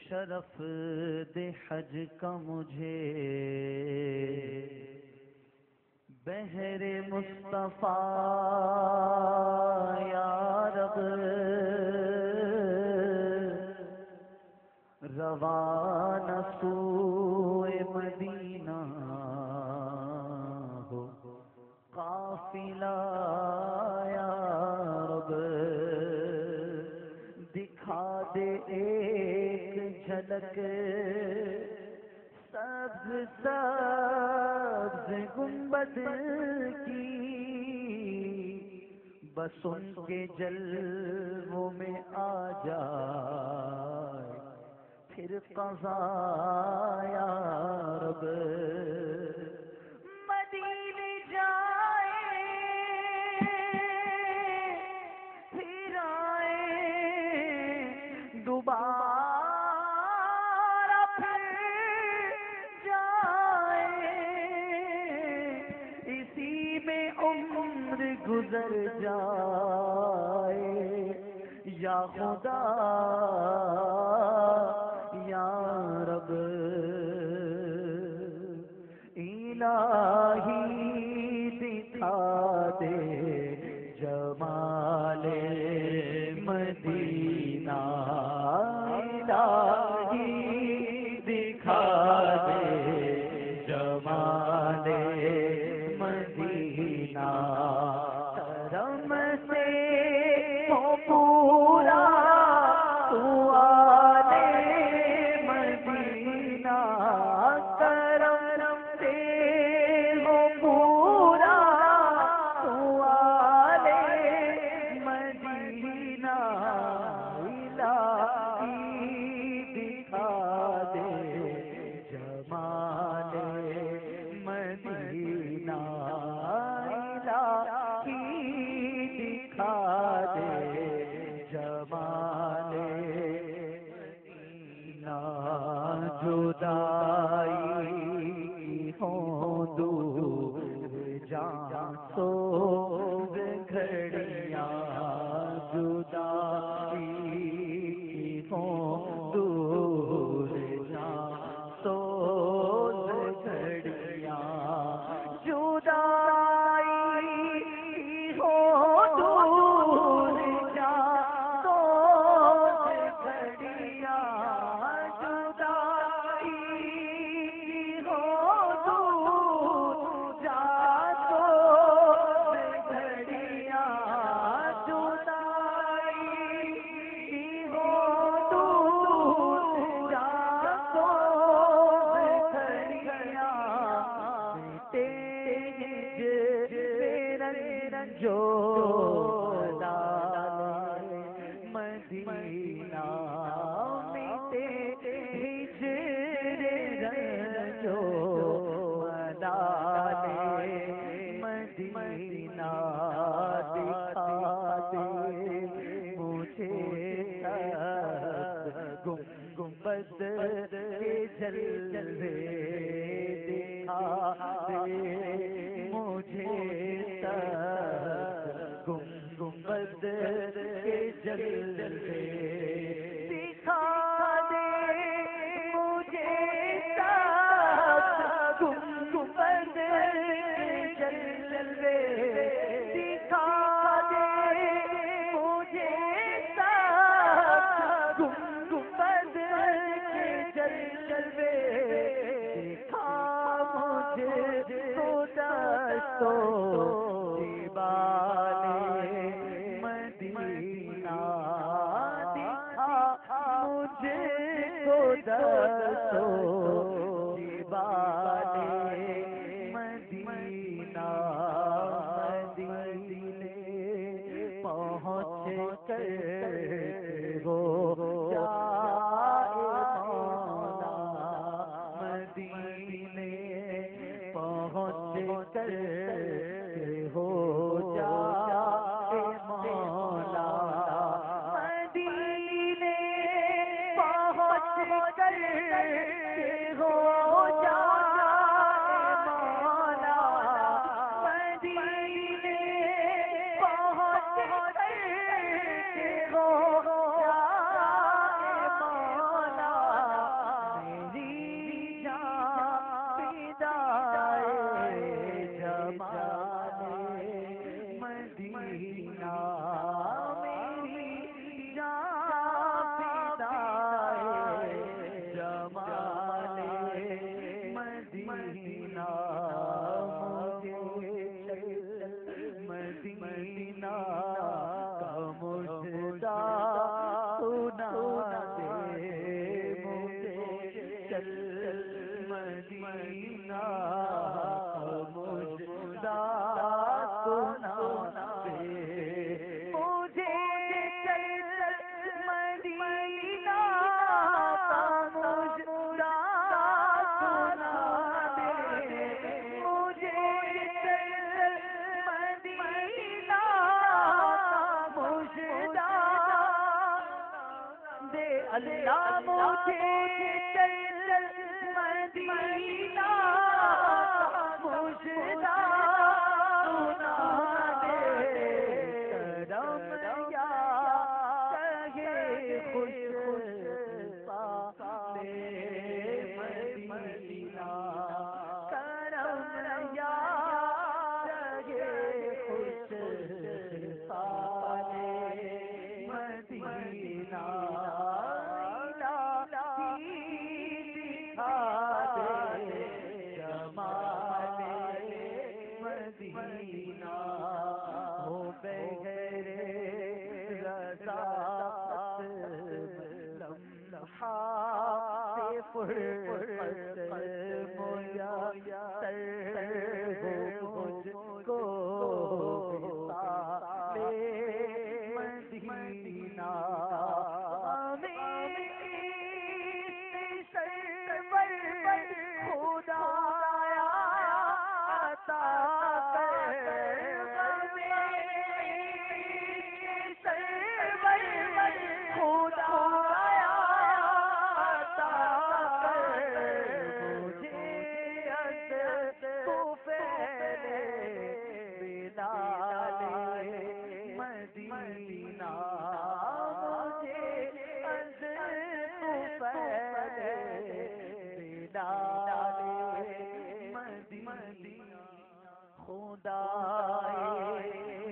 شرف دے حج کا مجھے بہر مصطفیٰ یا رب، روانہ سوئے مدینہ ہو قافلہ یا رب، دکھا دے ایک جھلک سبز سبز گنبد کی، بس ان کے جلووں میں آ جائے پھر قضا یا رب، مدینے جائے پھر آئے دوبارہ، گزر جائے یا خدا یا رب، الہی دکھا دے جمال مدینہ، الہی دکھا دے جمال مدینہ، کرم سے ہو پورا تو آل مدینہ، کرم سے ہو پورا تو آل مدینہ، الہی دکھا دے جمال مدینہ، دکھا دے جمال مدینہ، جدائی ہو دور جہاں سوز گھڑیاں، جدائی ہو دور جہاں سوز گھڑیاں، جدائی جو مدینہ میٹے ہجر جو مدالے مدینہ، دکھا دے مجھے گنبد کے جلوے، دکھا دے مجھے گنبد کے جلوے، دکھا دے مجھے گنبد کے جلوے، دکھا دے مجھے گنبد کے جلوے، دکھا مجھے تو مدینہ، دکھا مجھے دستو جبال مدینہ، مدینے پہنچ کر ہو جائے مولا، مدینے پہنچ کر ہو جائے مولا، مدینے پہنچ کر ہو جائے مولا، مدینے پہنچ کر ہو جائے مولا، اللہ مجھے چل مدینہ مجھے سنا دے کرم یا کہے خوش سانے مدینہ کرم یا کہے خوش سانے مدینہ مدینہ ہو بغیر رضا لمحہ فرقت میسر ہو مجھ کو وصال مدینہ خدایا عطا مدینہ خدائے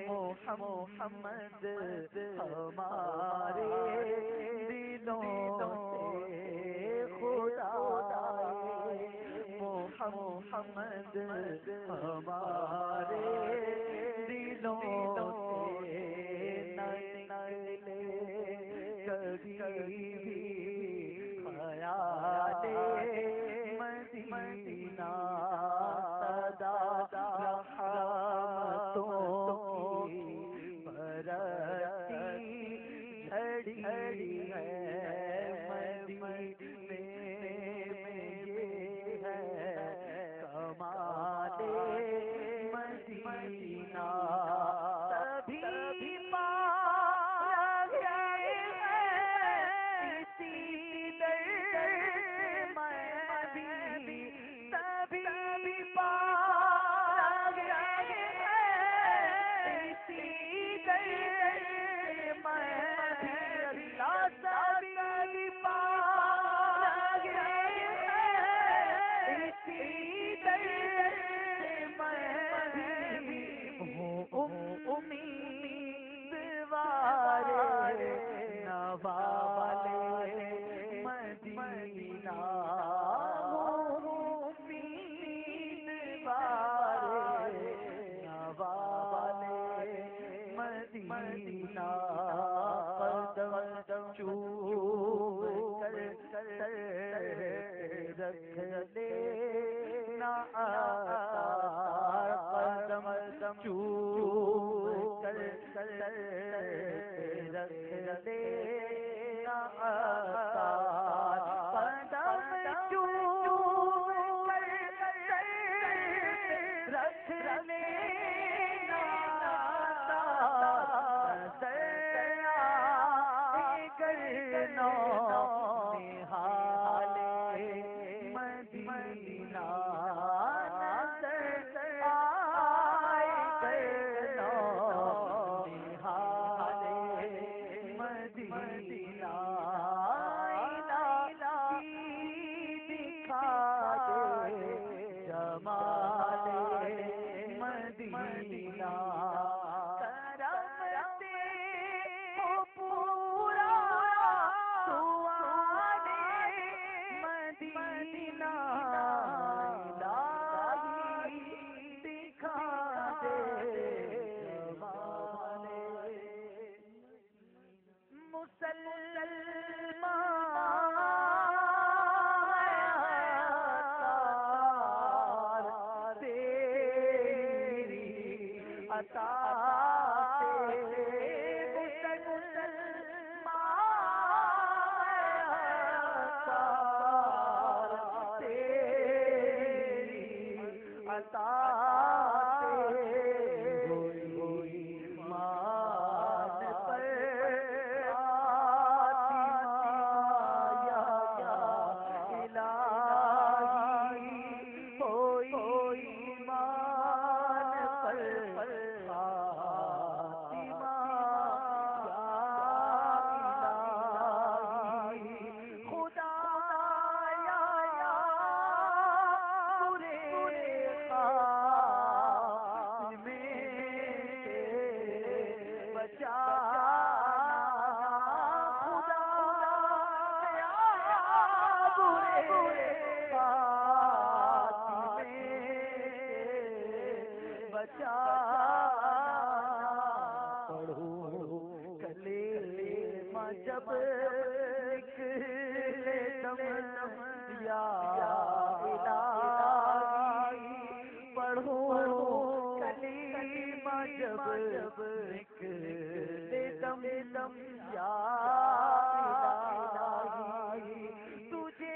محمد ہمارے دلوں سے خدائے محمد ہمارے دلوں سے نہ نکلے کبھی بھی خیال مدینہ صدا رحمتوں کی برستی گھڑی ہے مدینے میں یہ ہے کمال مدینہ تبھی پا گئے ہیں اسی در میں بھی تبھی پا مدینہ مدینہ قدم چوم کر رکھ لینا قدم چوم کر رکھ لینا قدم چوم کر رکھ لینا نحال مدینہ نظر آئے نحال مدینہ دکھا دے جمال مدینہ بچا پڑھوں کلمہ جب نکلے دم یا الہی پڑھوں کلمہ جب نکلے دم یا الہی تجھے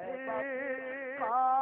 چلے